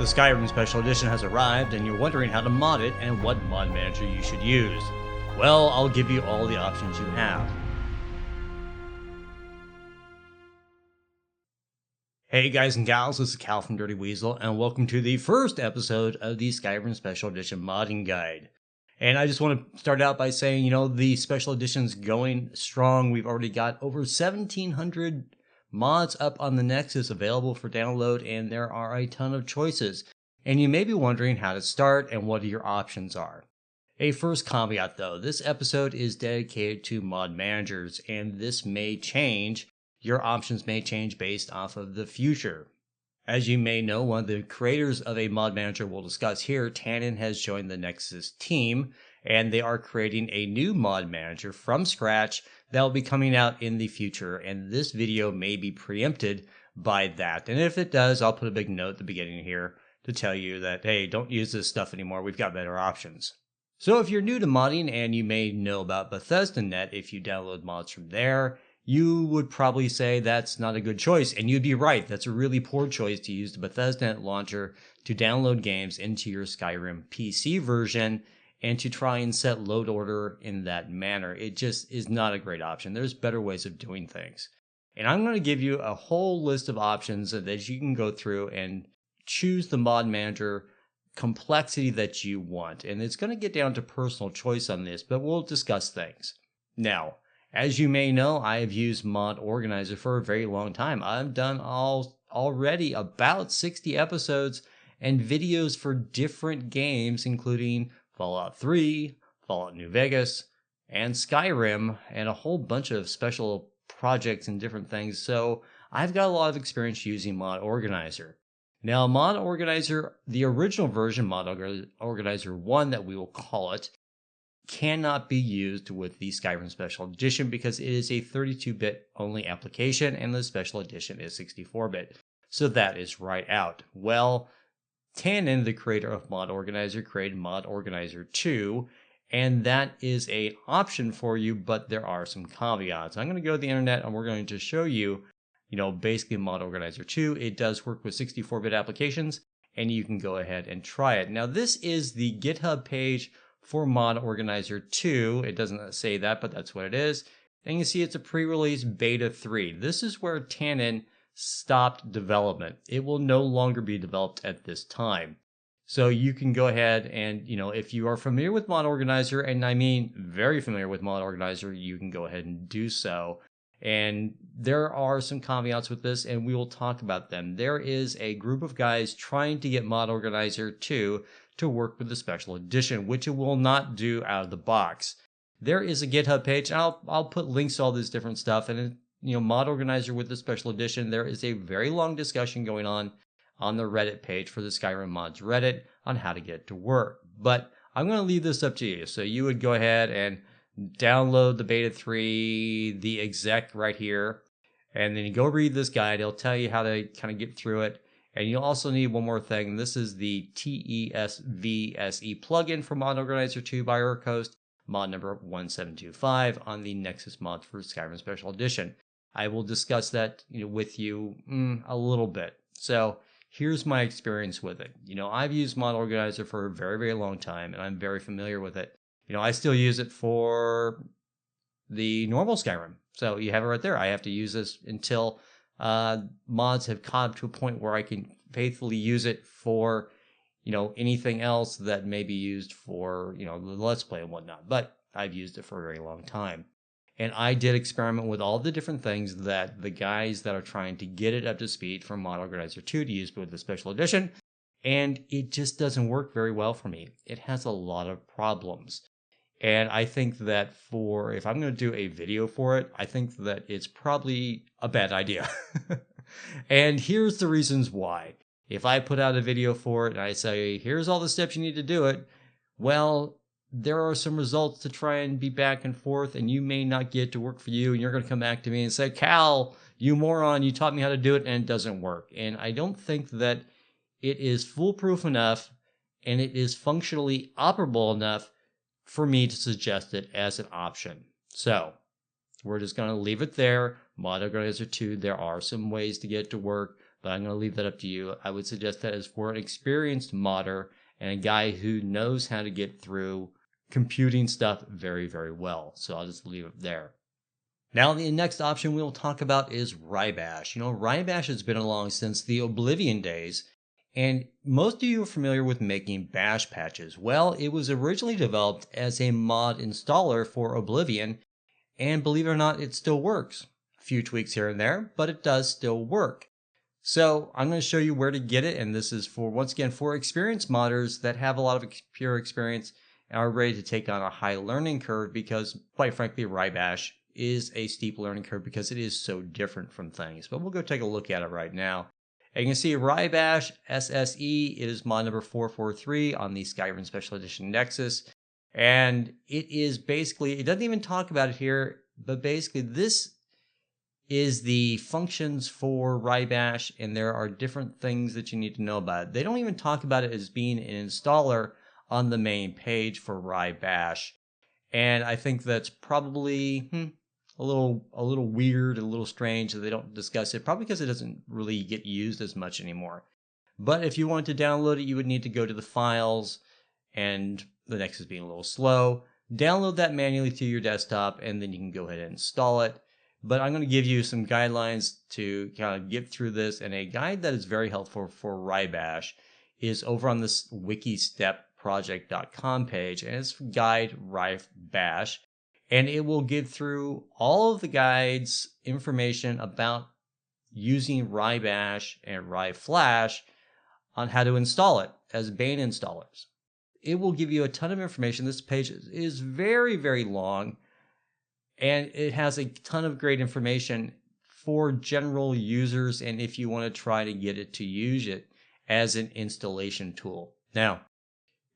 The Skyrim Special Edition has arrived and you're wondering how to mod it and what mod manager you should use. Well, I'll give you all the options you have. Hey guys and gals, this is Cal from Dirty Weasel, and welcome to the first episode of the Skyrim Special Edition Modding Guide. And I just want to start out by saying, the Special Edition's going strong. We've already got over 1,700 mods up on the Nexus available for download, and there are a ton of choices. And you may be wondering how to start and what your options are. A first caveat though, this episode is dedicated to mod managers, and this may change. Your options may change based off of the future. As you may know, one of the creators of a mod manager we'll discuss here, Tannen, has joined the Nexus team, and they are creating a new mod manager from scratch that will be coming out in the future, and this video may be preempted by that. And if it does, I'll put a big note at the beginning here to tell you that, hey, don't use this stuff anymore, we've got better options. So if you're new to modding, and you may know about Bethesda.net, if you download mods from there, you would probably say that's not a good choice, and you'd be right. That's a really poor choice to use the Bethesda.net launcher to download games into your Skyrim PC version and to try and set load order in that manner. It just is not a great option. There's better ways of doing things. And I'm going to give you a whole list of options that you can go through and choose the mod manager complexity that you want. And it's going to get down to personal choice on this, but we'll discuss things. Now, as you may know, I have used Mod Organizer for a very long time. I've done already about 60 episodes and videos for different games, including Fallout 3, Fallout New Vegas, and Skyrim, and a whole bunch of special projects and different things. So I've got a lot of experience using Mod Organizer. Now, Mod Organizer, the original version, Mod Organizer 1 that we will call it, cannot be used with the Skyrim Special Edition because it is a 32-bit only application and the Special Edition is 64-bit. So that is right out. Well, Tannen, the creator of Mod Organizer, created Mod Organizer 2, and that is an option for you, but there are some caveats. I'm going to go to the internet and we're going to show you, basically Mod Organizer 2. It does work with 64-bit applications, and you can go ahead and try it. Now, this is the GitHub page for Mod Organizer 2. It doesn't say that, but that's what it is. And you see it's a pre-release beta 3. This is where Tannen stopped development. It will no longer be developed at this time. So you can go ahead and, if you are familiar with Mod Organizer, and I mean very familiar with Mod Organizer, you can go ahead and do so. And there are some caveats with this, and we will talk about them. There is a group of guys trying to get Mod Organizer 2 to work with the Special Edition, which it will not do out of the box. There is a GitHub page, and I'll put links to all this different stuff, and Mod Organizer with the Special Edition, there is a very long discussion going on the Reddit page for the Skyrim Mods Reddit on how to get it to work. But I'm going to leave this up to you. So you would go ahead and download the beta 3, the exec right here, and then you go read this guide. It'll tell you how to kind of get through it. And you'll also need one more thing. This is the TESVSE plugin for Mod Organizer 2 by Urcoast, mod number 1725 on the Nexus mod for Skyrim Special Edition. I will discuss that with you a little bit. So here's my experience with it. I've used Mod Organizer for a very, very long time, and I'm very familiar with it. I still use it for the normal Skyrim. So you have it right there. I have to use this until mods have caught up to a point where I can faithfully use it for, anything else that may be used for, the Let's Play and whatnot. But I've used it for a very long time. And I did experiment with all the different things that the guys that are trying to get it up to speed from Mod Organizer 2 to use with the Special Edition, and it just doesn't work very well for me. It has a lot of problems. And I think that if I'm going to do a video for it, I think that it's probably a bad idea. And here's the reasons why. If I put out a video for it and I say, here's all the steps you need to do it, well, there are some results to try and be back and forth, and you may not get it to work for you, and you're going to come back to me and say, Cal, you moron, you taught me how to do it, and it doesn't work. And I don't think that it is foolproof enough, and it is functionally operable enough for me to suggest it as an option. So we're just going to leave it there. Mod Organizer 2, there are some ways to get it to work, but I'm going to leave that up to you. I would suggest that as for an experienced modder and a guy who knows how to get through computing stuff very, very well. So I'll just leave it there. Now, the next option we'll talk about is Wrye Bash. Wrye Bash has been along since the Oblivion days, and most of you are familiar with making bash patches. Well, it was originally developed as a mod installer for Oblivion, and believe it or not, it still works. A few tweaks here and there, but it does still work. So I'm going to show you where to get it, and this is for, once again, for experienced modders that have a lot of pure experience and are ready to take on a high learning curve, because quite frankly, Wrye Bash is a steep learning curve because it is so different from things. But we'll go take a look at it right now. And you can see Wrye Bash SSE, it is mod number 443 on the Skyrim Special Edition Nexus. And it is basically, it doesn't even talk about it here, but basically this is the functions for Wrye Bash, and there are different things that you need to know about it. They don't even talk about it as being an installer on the main page for Wrye Bash. And I think that's probably a little weird, a little strange that they don't discuss it, probably because it doesn't really get used as much anymore. But if you wanted to download it, you would need to go to the files, and the Nexus being a little slow, download that manually to your desktop, and then you can go ahead and install it. But I'm going to give you some guidelines to kind of get through this, and a guide that is very helpful for Wrye Bash is over on this wikistepproject.com page, and it's guide Wrye Bash. And it will give through all of the guides, information about using Wrye Bash and Wrye Flash on how to install it as Bane installers. It will give you a ton of information. This page is very, very long, and it has a ton of great information for general users and if you want to try to get it to use it as an installation tool. Now,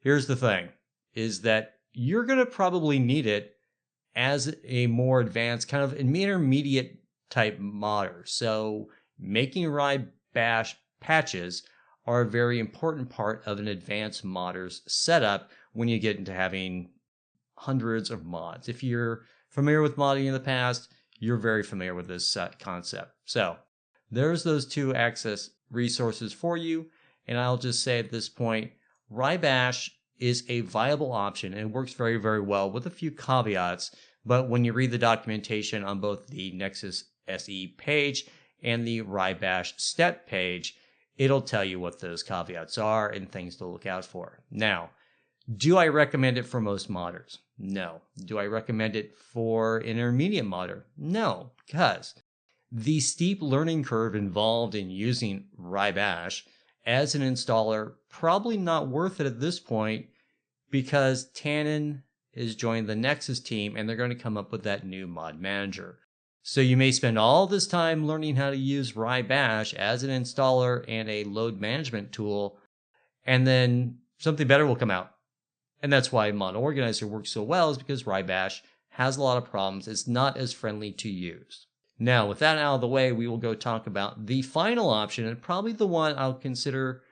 here's the thing, is that you're going to probably need it as a more advanced, kind of an intermediate type modder. So making Wrye Bash patches are a very important part of an advanced modder's setup when you get into having hundreds of mods. If you're familiar with modding in the past, you're very familiar with this concept. So there's those two access resources for you. And I'll just say at this point, Wrye Bash is a viable option and it works very, very well with a few caveats. But when you read the documentation on both the Nexus SE page and the Wrye Bash step page, it'll tell you what those caveats are and things to look out for. Now, do I recommend it for most modders? No. Do I recommend it for intermediate modder? No, because the steep learning curve involved in using Wrye Bash as an installer, probably not worth it at this point, because Tannen is joined the Nexus team and they're going to come up with that new mod manager. So you may spend all this time learning how to use Wrye Bash as an installer and a load management tool, and then something better will come out. And that's why Mod Organizer works so well, is because Wrye Bash has a lot of problems. It's not as friendly to use. Now, with that out of the way, we will go talk about the final option, and probably the one I'll consider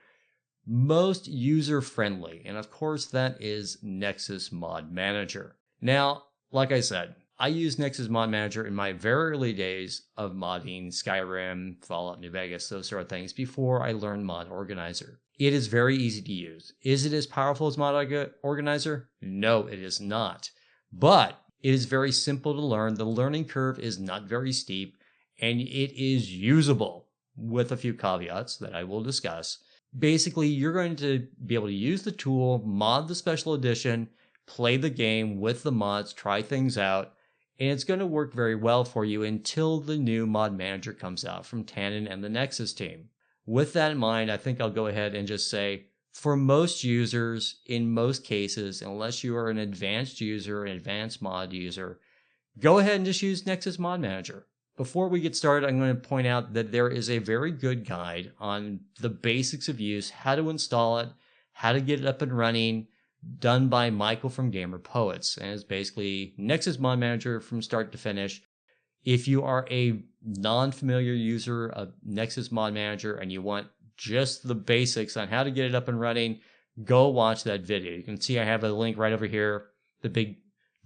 most user-friendly. And of course, that is Nexus Mod Manager. Now, like I said, I used Nexus Mod Manager in my very early days of modding Skyrim, Fallout New Vegas, those sort of things, before I learned Mod Organizer. It is very easy to use. Is it as powerful as Mod Organizer? No, it is not. But it is very simple to learn. The learning curve is not very steep, and it is usable with a few caveats that I will discuss. Basically, you're going to be able to use the tool, mod the special edition, play the game with the mods, try things out, and it's going to work very well for you until the new mod manager comes out from Tannen and the Nexus team. With that in mind, I think I'll go ahead and just say, for most users, in most cases, unless you are an advanced user, an advanced mod user, go ahead and just use Nexus Mod Manager. Before we get started, I'm going to point out that there is a very good guide on the basics of use, how to install it, how to get it up and running, done by Michael from Gamerpoerts, and it's basically Nexus Mod Manager from start to finish. If you are a non-familiar user of Nexus Mod Manager and you want just the basics on how to get it up and running, go watch that video. You can see I have a link right over here, the big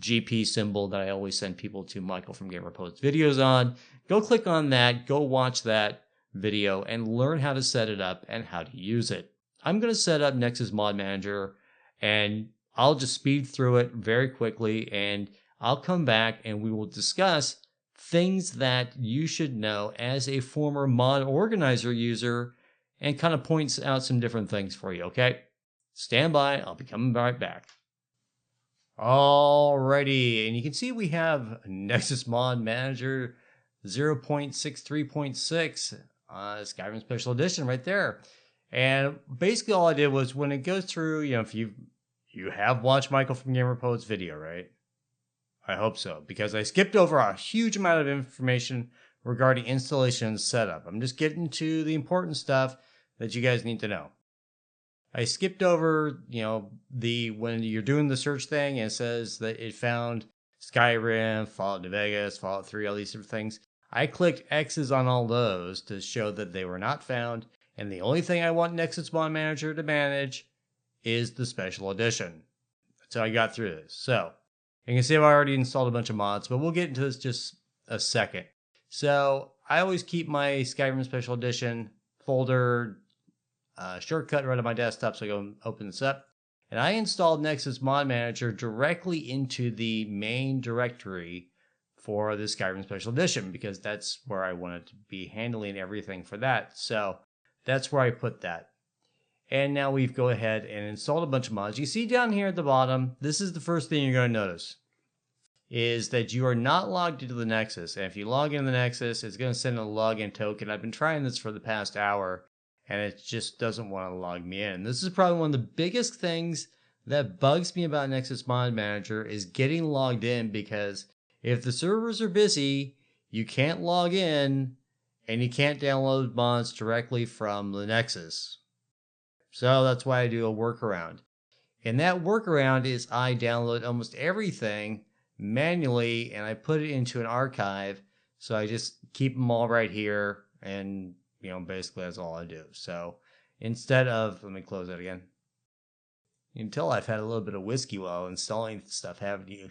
GP symbol that I always send people to Michael from Gamerpoerts videos on. Go click on that, go watch that, video and learn how to set it up and how to use it. I'm going to set up Nexus Mod Manager, and I'll just speed through it very quickly, and I'll come back and we will discuss things that you should know as a former mod organizer user and kind of points out some different things for you, okay? Stand by, I'll be coming right back. Alrighty, and you can see we have Nexus Mod Manager 0.63.6 Skyrim Special Edition right there. And basically all I did was when it goes through, if you have watched Michael from Gamerpoerts' video, right? I hope so, because I skipped over a huge amount of information regarding installation and setup. I'm just getting to the important stuff that you guys need to know. I skipped over, when you're doing the search thing, and it says that it found Skyrim, Fallout New Vegas, Fallout 3, all these different things. I clicked X's on all those to show that they were not found, and the only thing I want Nexus Mod Manager to manage is the Special Edition. That's how I got through this. So, you can see I've already installed a bunch of mods, but we'll get into this just a second. So, I always keep my Skyrim Special Edition folder shortcut right on my desktop, so I go open this up. And I installed Nexus Mod Manager directly into the main directory for the Skyrim Special Edition, because that's where I wanted to be handling everything for that. So that's where I put that. And now we've go ahead and installed a bunch of mods. You see down here at the bottom, this is the first thing you're going to notice, is that you are not logged into the Nexus. And if you log into the Nexus, it's going to send a login token. I've been trying this for the past hour, and it just doesn't want to log me in. This is probably one of the biggest things that bugs me about Nexus Mod Manager is getting logged in, because if the servers are busy, you can't log in and you can't download mods directly from the Nexus. So that's why I do a workaround. And that workaround is I download almost everything manually and I put it into an archive. So I just keep them all right here, and basically that's all I do. So instead of, let me close that again. You can tell I've had a little bit of whiskey while installing stuff, haven't you?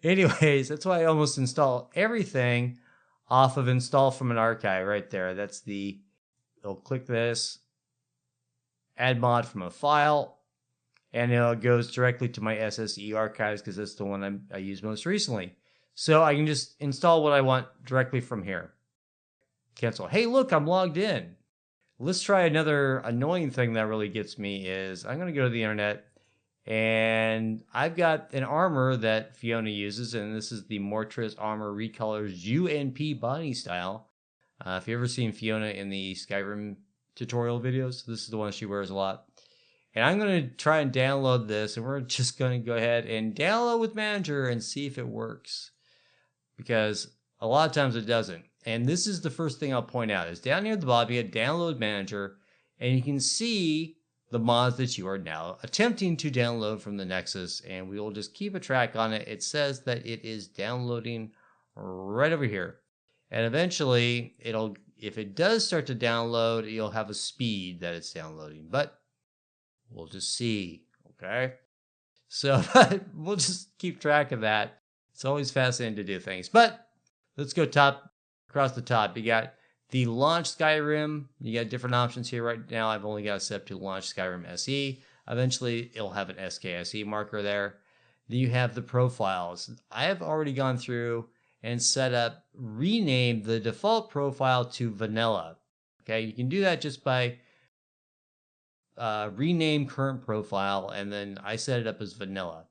Anyways, that's why I almost install everything off of install from an archive right there. That's I'll click this, add mod from a file, and it goes directly to my SSE archives because that's the one I used most recently. So I can just install what I want directly from here. Cancel. Hey, look, I'm logged in. Let's try another annoying thing that really gets me is I'm going to go to the internet, and I've got an armor that Fiona uses, and this is the Mortress Armor Recolors UNP body style. If you've ever seen Fiona in the Skyrim tutorial videos, this is the one she wears a lot. And I'm going to try and download this, and we're just going to go ahead and download with Manager and see if it works, because a lot of times it doesn't. And this is the first thing I'll point out is down here at the bottom, you get Download Manager, and you can see the mods that you are now attempting to download from the Nexus, and we will just keep a track on it. It says that it is downloading right over here. And eventually, if it does start to download, you'll have a speed that it's downloading, but we'll just see, okay? So we'll just keep track of that. It's always fascinating to do things, but let's go across the top. You got the Launch Skyrim. You got different options here right now. I've only got it set up to Launch Skyrim SE. Eventually, it'll have an SKSE marker there. Then you have the profiles. I have already gone through and rename the default profile to vanilla. Okay, you can do that just by rename current profile, and then I set it up as vanilla.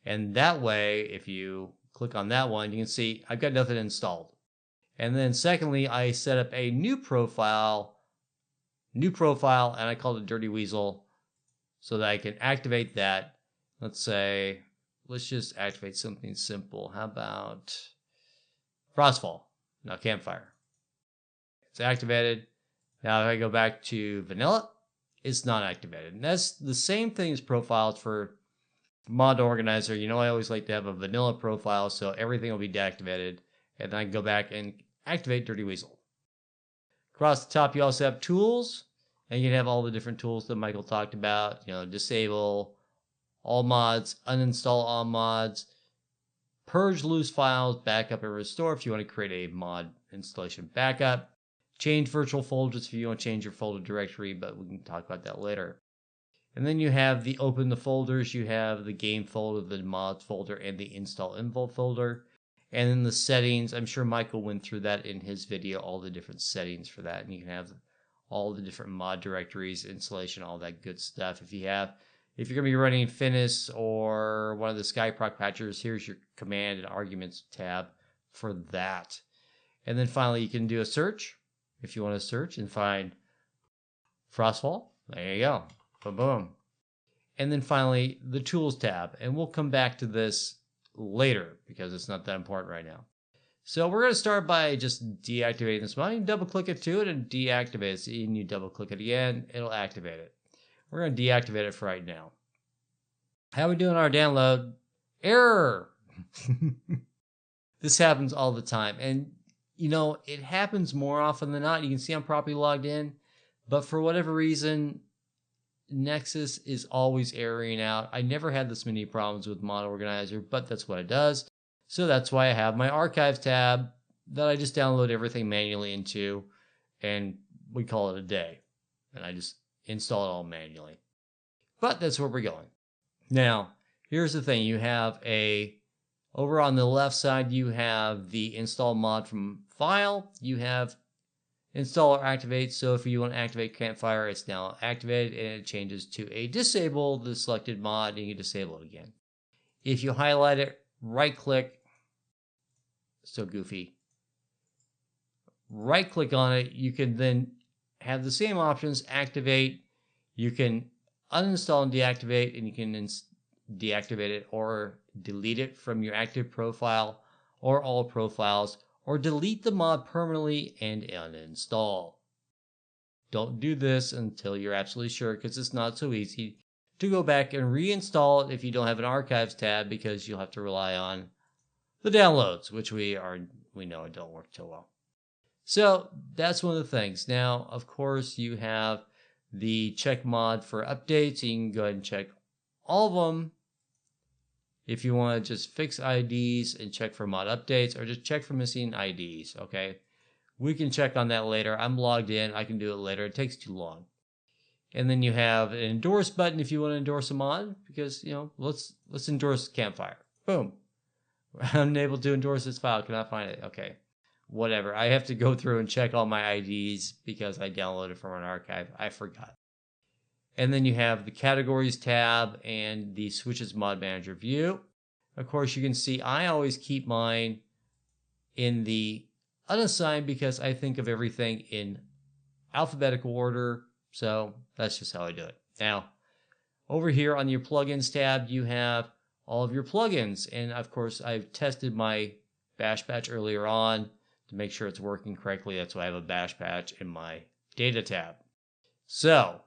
And that way, if you click on that one, you can see I've got nothing installed. And then secondly, I set up a new profile, and I called it Dirty Weasel, so that I can activate that. Let's just activate something simple. How about Frostfall? Now Campfire. It's activated. Now if I go back to vanilla, it's not activated. And that's the same thing as profiles for Mod Organizer. I always like to have a vanilla profile, so everything will be deactivated. And then I can go back and activate Dirty Weasel. Across the top, you also have tools, and you can have all the different tools that Michael talked about. Disable all mods, uninstall all mods, purge loose files, backup and restore if you want to create a mod installation backup. change virtual folders if you want to change your folder directory, but we can talk about that later. And then you have the open the folders, you have the game folder, the mods folder, and the install info folder. And then the settings, I'm sure Michael went through that in his video, all the different settings for that. And you can have all the different mod directories, installation, all that good stuff. If you're going to be running Finis or one of the Skyproc patchers, here's your command and arguments tab for that. And then finally, you can do a search if you want to search and find Frostfall. There you go. Boom, boom. And then finally, the Tools tab. And we'll come back to this later because it's not that important right now. So we're going to start by just deactivating this mod. You can double click it to it and deactivate it. So you double click it again, it'll activate it. We're going to deactivate it for right now. How are we doing our download? Error! This happens all the time. And, you know, it happens more often than not. You can see I'm properly logged in. But for whatever reason, Nexus is always erroring out. I never had this many problems with Mod Organizer, but that's what it does. So that's why I have my Archives tab that I just download everything manually into, and we call it a day. And I just install it all manually. But that's where we're going. Now, here's the thing. You have over on the left side, you have the install mod from file. You have install or activate. So if you want to activate Campfire, it's now activated and it changes to a disable the selected mod and you disable it again. If you highlight it, right click, so goofy, right click on it, you can then have the same options, activate, you can uninstall and deactivate, and you can deactivate it or delete it from your active profile or all profiles, or delete the mod permanently and uninstall. Don't do this until you're absolutely sure, because it's not so easy to go back and reinstall it if you don't have an archives tab, because you'll have to rely on the downloads, which we know it don't work too well. So that's one of the things. Now, of course, you have the check mod for updates. You can go ahead and check all of them. If you want to just fix IDs and check for mod updates, or just check for missing IDs, okay? We can check on that later. I'm logged in. I can do it later. It takes too long. And then you have an endorse button if you want to endorse a mod, because, you know, let's endorse Campfire. Boom. I'm unable to endorse this file. Cannot find it. Okay. Whatever. I have to go through and check all my IDs because I downloaded from an archive. I forgot. And then you have the categories tab and the switches mod manager view. Of course, you can see I always keep mine in the unassigned because I think of everything in alphabetical order. So that's just how I do it. Now, over here on your plugins tab, you have all of your plugins. And of course, I've tested my bash patch earlier on to make sure it's working correctly. That's why I have a bash patch in my data tab. So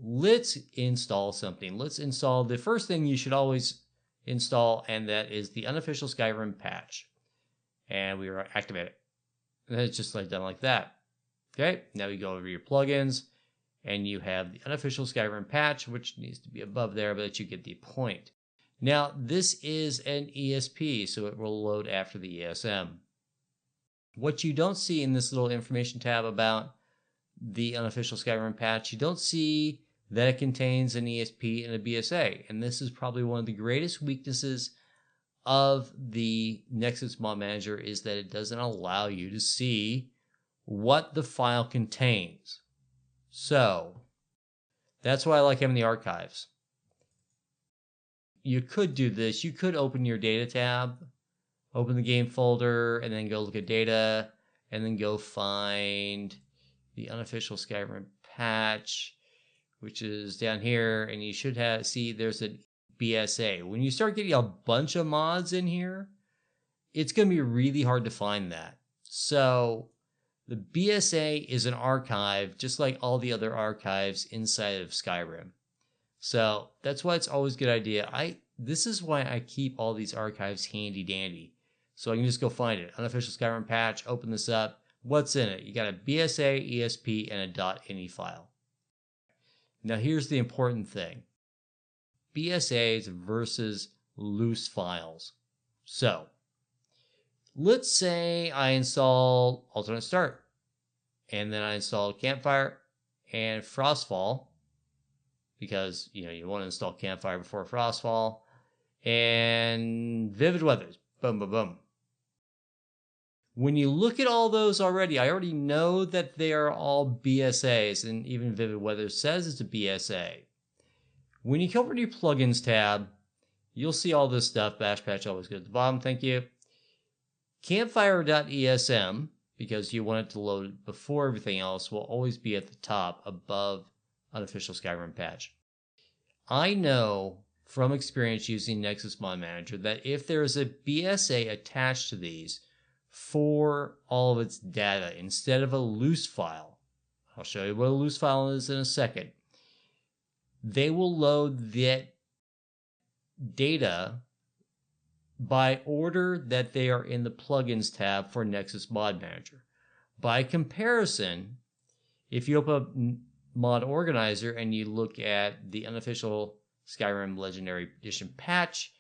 let's install something. Let's install the first thing you should always install, and that is the unofficial Skyrim patch. And we activate it. And it's just like done like that. Okay, now you go over your plugins, and you have the unofficial Skyrim patch, which needs to be above there, but you get the point. Now, this is an ESP, so it will load after the ESM. What you don't see in this little information tab about the unofficial Skyrim patch, you don't see that it contains an ESP and a BSA. And this is probably one of the greatest weaknesses of the Nexus Mod Manager, is that it doesn't allow you to see what the file contains. So that's why I like having the archives. You could do this. You could open your data tab, open the game folder, and then go look at data, and then go find the unofficial Skyrim patch, which is down here, and you should see there's a BSA. When you start getting a bunch of mods in here, it's going to be really hard to find that. So the BSA is an archive, just like all the other archives inside of Skyrim. So that's why it's always a good idea. This is why I keep all these archives handy dandy. So I can just go find it. Unofficial Skyrim patch, open this up. What's in it? You got a BSA, ESP, and a .ini file. Now here's the important thing. BSAs versus loose files. So let's say I install alternate start. And then I installed Campfire and Frostfall because, you want to install Campfire before Frostfall, and Vivid Weathers. Boom, boom, boom. When you look at all those already, I already know that they are all BSAs, and even Vivid Weathers says it's a BSA. When you come over to your Plugins tab, you'll see all this stuff. Bash Patch always good at the bottom, thank you. Campfire.esm, because you want it to load before everything else, will always be at the top above unofficial Skyrim patch. I know from experience using Nexus Mod Manager that if there is a BSA attached to these for all of its data instead of a loose file, I'll show you what a loose file is in a second, they will load that data by order that they are in the Plugins tab for Nexus Mod Manager. By comparison, if you open up Mod Organizer and you look at the unofficial Skyrim Legendary Edition patch,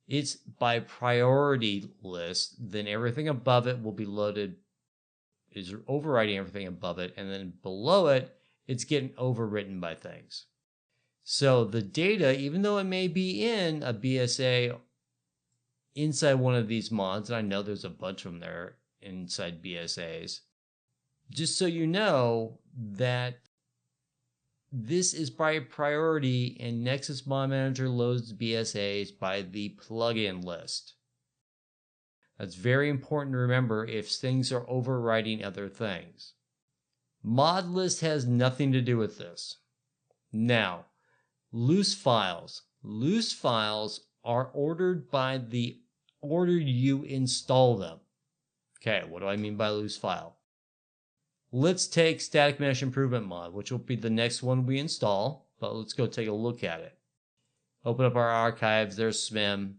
it's by priority list, then everything above it will be loaded, is overriding everything above it, and then below it, it's getting overwritten by things. So the data, even though it may be in a BSA inside one of these mods, and I know there's a bunch of them there inside BSAs, just so you know that this is by priority, and Nexus Mod Manager loads BSAs by the plugin list. That's very important to remember if things are overriding other things. Mod list has nothing to do with this. Now, loose files. Loose files are ordered by the order you install them. Okay, what do I mean by loose file? Let's take Static Mesh Improvement Mod, which will be the next one we install, but let's go take a look at it. Open up our archives, there's SMIM.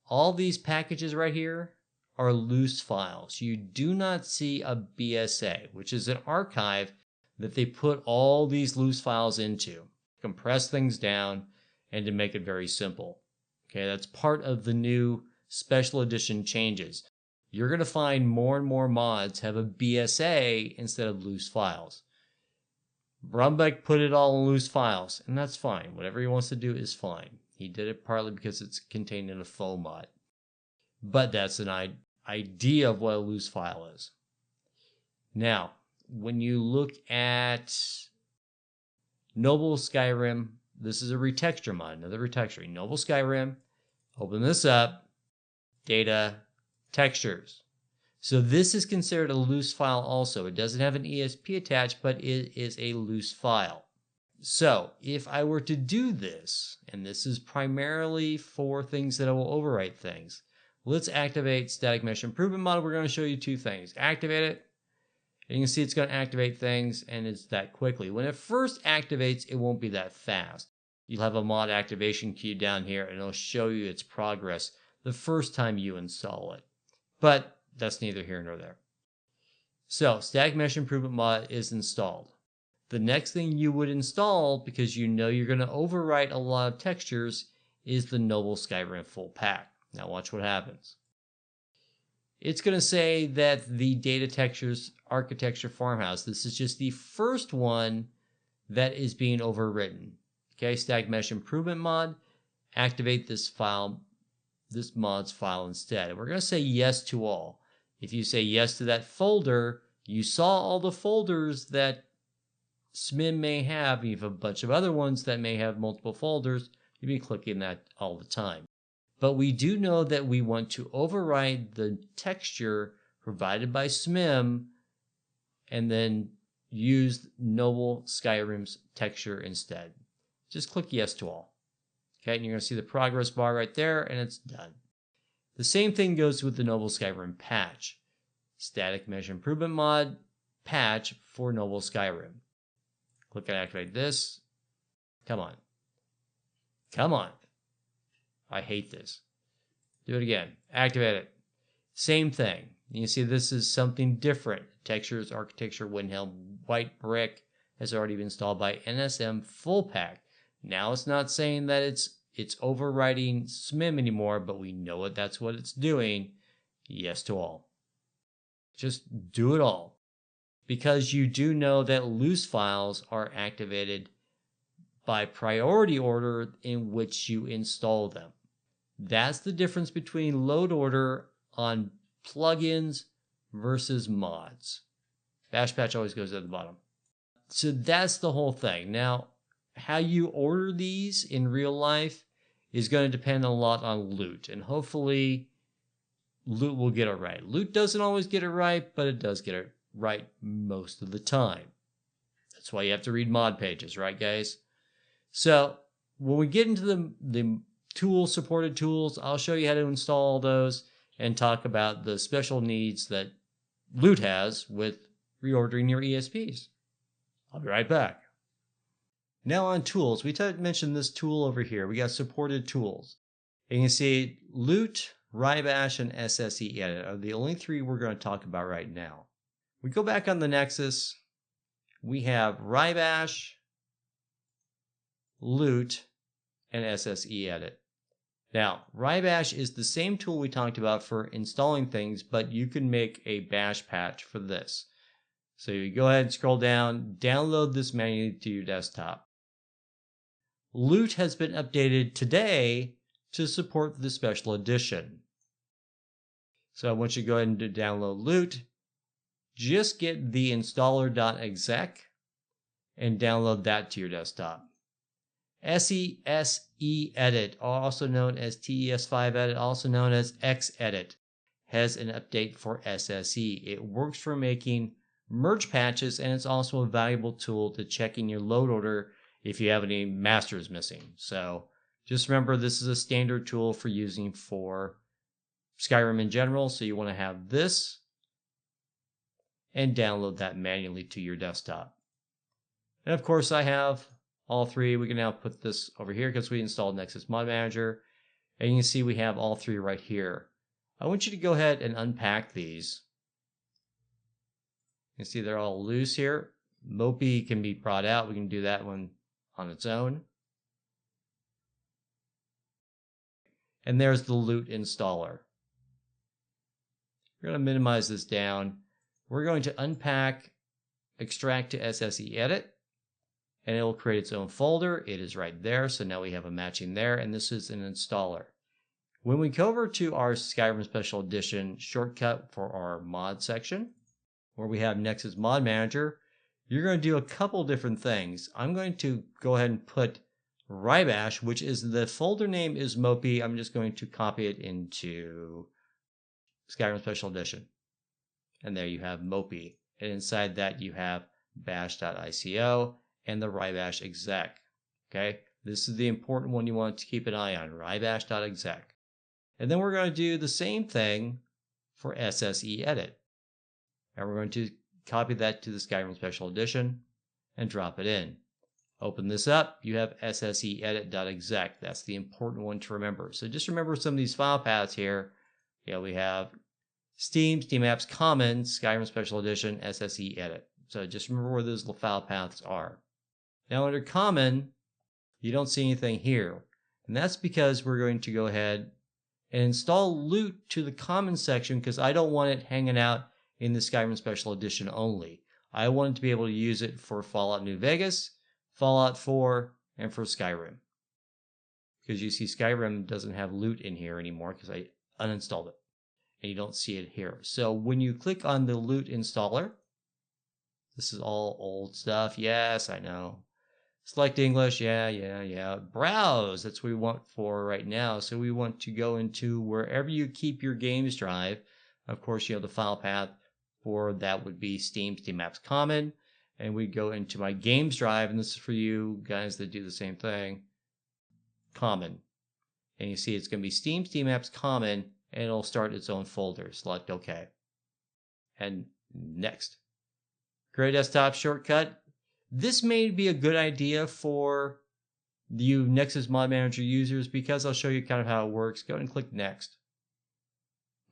All these packages right here are loose files. You do not see a BSA, which is an archive that they put all these loose files into, compress things down, and to make it very simple. Okay, that's part of the new special edition changes. You're going to find more and more mods have a BSA instead of loose files. Brumbeck put it all in loose files, and that's fine. Whatever he wants to do is fine. He did it partly because it's contained in a faux mod. But that's an idea of what a loose file is. Now, when you look at Noble Skyrim, this is a retexture mod, another retexturing. Noble Skyrim, open this up, data, textures. So this is considered a loose file also. It doesn't have an ESP attached, but it is a loose file. So if I were to do this, and this is primarily for things that will overwrite things, let's activate Static Mesh Improvement Mod. We're going to show you two things. Activate it, and you can see it's going to activate things, and it's that quickly. When it first activates, it won't be that fast. You'll have a mod activation queue down here, and it'll show you its progress the first time you install it. But that's neither here nor there. So Static Mesh Improvement Mod is installed. The next thing you would install, because you know you're going to overwrite a lot of textures, is the Noble Skyrim full pack. Now watch what happens. It's going to say that the data textures architecture farmhouse, this is just the first one that is being overwritten. Okay, Static Mesh Improvement Mod, activate this file, this mod's file instead. And we're going to say yes to all. If you say yes to that folder, you saw all the folders that SMIM may have. You have a bunch of other ones that may have multiple folders. You'll be clicking that all the time. But we do know that we want to override the texture provided by SMIM and then use Noble Skyrim's texture instead. Just click yes to all. Okay, and you're going to see the progress bar right there, and it's done. The same thing goes with the Noble Skyrim patch. Static Mesh Improvement Mod patch for Noble Skyrim. Click and activate this. Come on. Come on. I hate this. Do it again. Activate it. Same thing. You see this is something different. Textures, architecture, Windhelm, white brick has already been installed by NSM full pack. Now it's not saying that it's overriding SMIM anymore, but we know that's what it's doing. Yes to all. Just do it all. because you do know that loose files are activated by priority order in which you install them. That's the difference between load order on plugins versus mods. Bash patch always goes at the bottom. So that's the whole thing. Now, how you order these in real life is going to depend a lot on loot, and hopefully loot will get it right. Loot doesn't always get it right, but it does get it right most of the time. That's why you have to read mod pages, right, guys? So when we get into the supported tools, I'll show you how to install those and talk about the special needs that loot has with reordering your ESPs. I'll be right back. Now on tools, we mentioned this tool over here. We got supported tools. And you can see loot, Wrye Bash, and SSEedit are the only three we're going to talk about right now. We go back on the Nexus. We have Wrye Bash, loot, and SSEedit. Now, Wrye Bash is the same tool we talked about for installing things, but you can make a bash patch for this. So you go ahead and scroll down, download this manually to your desktop. Loot has been updated today to support the special edition. So once you go ahead and download loot, just get the installer.exec and download that to your desktop. SSEedit, also known as TES5Edit, also known as Xedit, has an update for SSE. It works for making merge patches, and it's also a valuable tool to checking your load order if you have any masters missing. So just remember, this is a standard tool for using for Skyrim in general, so you want to have this and download that manually to your desktop. And of course, I have all three. We can now put this over here because we installed Nexus Mod Manager, and you can see we have all three right here. I want you to go ahead and unpack these. You can see they're all loose here. Mopey can be brought out. We can do that one on its own. And there's the loot installer. We're going to minimize this down. We're going to unpack, extract to SSEedit, and it will create its own folder. It is right there, so now we have a matching there, and this is an installer. When we go over to our Skyrim Special Edition shortcut for our mod section, where we have Nexus Mod Manager, you're going to do a couple different things. I'm going to go ahead and put Wrye Bash, which is the folder name is Mopey. I'm just going to copy it into Skyrim Special Edition. And there you have Mopey. And inside that you have bash.ico and the Wrye Bash exec. Okay, this is the important one you want to keep an eye on, wryebash.exec. And then we're going to do the same thing for SSEedit. And we're going to copy that to the Skyrim Special Edition and drop it in. Open this up, you have SSEedit.exec. That's the important one to remember. So just remember some of these file paths here. We have Steam Apps Common, Skyrim Special Edition, SSEedit. So just remember where those file paths are. Now under Common, you don't see anything here. And that's because we're going to go ahead and install loot to the Common section because I don't want it hanging out in the Skyrim Special Edition only. I wanted to be able to use it for Fallout New Vegas, Fallout 4, and for Skyrim. Because you see Skyrim doesn't have loot in here anymore because I uninstalled it. And you don't see it here. So when you click on the loot installer, this is all old stuff. Yes, I know. Select English. Yeah. Browse. That's what we want for right now. So we want to go into wherever you keep your games drive. Of course, the file path for that would be Steam Apps Common. And we go into my games drive, and this is for you guys that do the same thing. Common. And you see it's going to be Steam Apps Common, and it'll start its own folder. Select OK. And next. Create desktop shortcut. This may be a good idea for you Nexus Mod Manager users because I'll show you kind of how it works. Go ahead and click Next.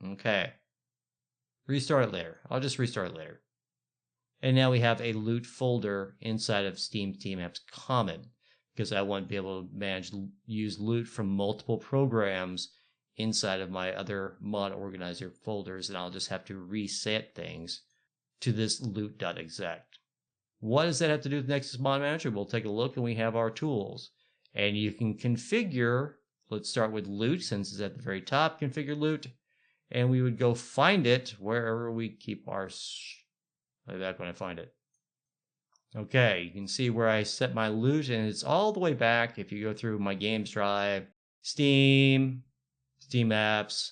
Okay. Restart it later. I'll just restart it later. And now we have a loot folder inside of Steam Apps Common because I want to be able to use loot from multiple programs inside of my other mod organizer folders, and I'll just have to reset things to this loot.exec. What does that have to do with Nexus Mod Manager? We'll take a look, and we have our tools. And you can configure, let's start with loot, since it's at the very top, configure loot. And we would go find it wherever we keep our... I'll be back when I find it. Okay, you can see where I set my loot, and it's all the way back. If you go through my games drive, Steam, Steam apps,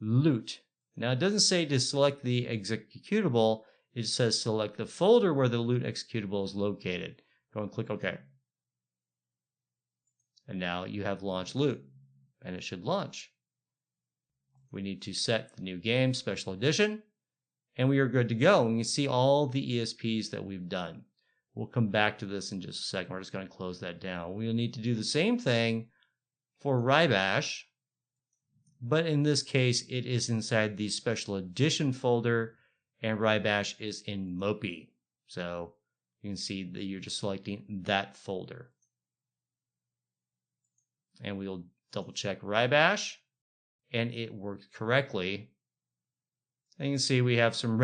loot. Now it doesn't say to select the executable, it says select the folder where the loot executable is located. Go and click OK. And now you have launched loot, and it should launch. We need to set the new game, Special Edition, and we are good to go. And you see all the ESPs that we've done. We'll come back to this in just a second. We're just going to close that down. We'll need to do the same thing for Wrye Bash, but in this case, it is inside the Special Edition folder, and Wrye Bash is in Mopey. So you can see that you're just selecting that folder. And we'll double check Wrye Bash, and it worked correctly. And you can see we have some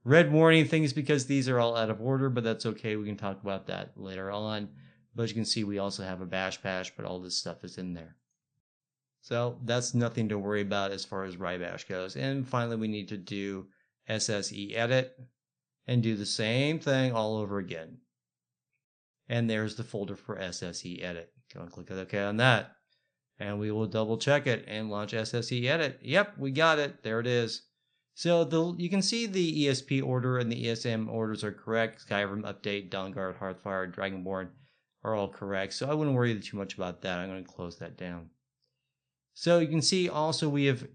red warning things because these are all out of order, but that's okay. We can talk about that later on. But you can see we also have a bash patch, but all this stuff is in there. So that's nothing to worry about as far as Wrye Bash goes. And finally, we need to do SSEedit and do the same thing all over again. And there's the folder for SSEedit. Go and click OK on that. And we will double check it and launch SSEedit. Yep, we got it. There it is. So you can see the ESP order and the ESM orders are correct. Skyrim Update, Dawnguard, Hearthfire, Dragonborn are all correct. So I wouldn't worry too much about that. I'm going to close that down. So you can see also we have,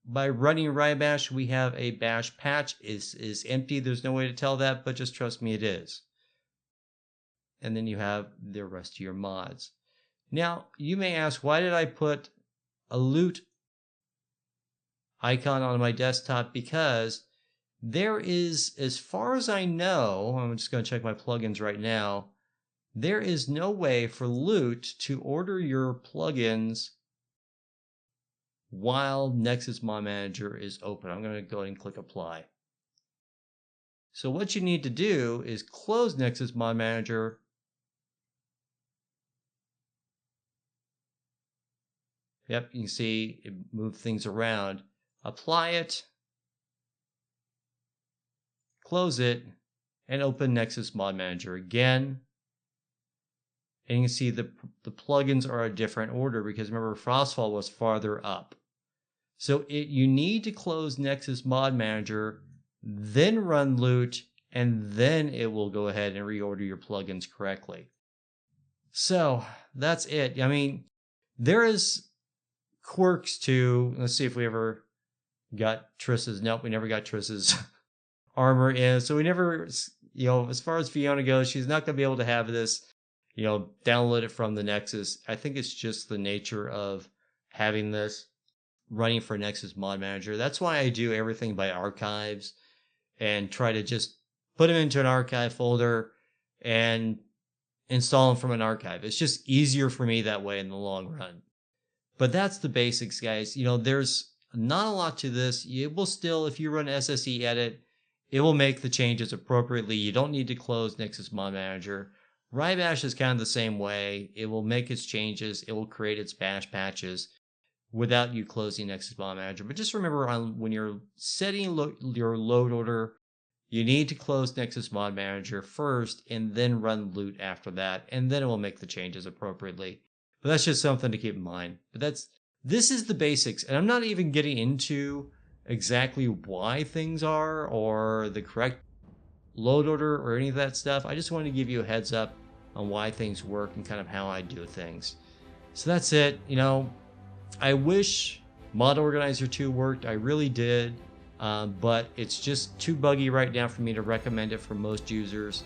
by running Wrye Bash, we have a bash patch. Is empty. There's no way to tell that, but just trust me, it is. And then you have the rest of your mods. Now, you may ask, why did I put a loot icon on my desktop? Because there is, as far as I know, I'm just going to check my plugins right now, there is no way for loot to order your plugins while Nexus Mod Manager is open. I'm going to go ahead and click Apply. So what you need to do is close Nexus Mod Manager. Yep, you can see it moved things around. Apply it, close it, and open Nexus Mod Manager again. And you can see the plugins are a different order because remember Frostfall was farther up. So you need to close Nexus Mod Manager, then run loot, and then it will go ahead and reorder your plugins correctly. So that's it. I mean, there is quirks to, let's see if we ever got Triss's. Nope, we never got Triss's armor in. So we never, as far as Fiona goes, she's not going to be able to have this, download it from the Nexus. I think it's just the nature of having this running for Nexus Mod Manager. That's why I do everything by archives and try to just put them into an archive folder and install them from an archive. It's just easier for me that way in the long run. But that's the basics, guys. There's not a lot to this. It will still, if you run SSEedit, it will make the changes appropriately. You don't need to close Nexus Mod Manager. Wrye Bash is kind of the same way. It will make its changes. It will create its bash patches without you closing Nexus Mod Manager. But just remember, when you're setting your load order, you need to close Nexus Mod Manager first and then run loot after that, and then it will make the changes appropriately. But that's just something to keep in mind. But this is the basics, and I'm not even getting into exactly why things are or the correct load order or any of that stuff. I just wanted to give you a heads up on why things work and kind of how I do things. So that's it. I wish Mod Organizer 2 worked. I really did. But it's just too buggy right now for me to recommend it for most users.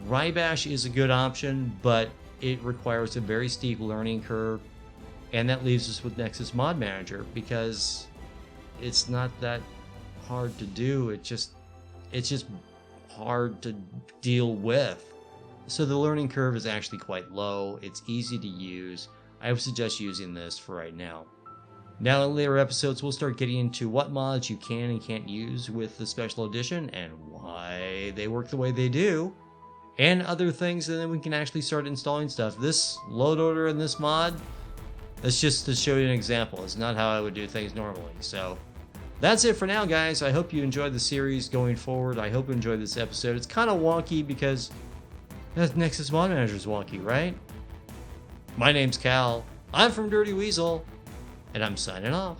Wrye Bash is a good option, but it requires a very steep learning curve. And that leaves us with Nexus Mod Manager because it's not that hard to do. It's just hard to deal with. So the learning curve is actually quite low. It's easy to use. I would suggest using this for right now. Now in later episodes, we'll start getting into what mods you can and can't use with the Special Edition and why they work the way they do, and other things, and then we can actually start installing stuff. This load order in this mod, that's just to show you an example. It's not how I would do things normally. So that's it for now, guys. I hope you enjoyed the series going forward. I hope you enjoyed this episode. It's kind of wonky because Nexus Mod Manager is wonky, right? My name's Cal. I'm from Dirty Weasel, and I'm signing off.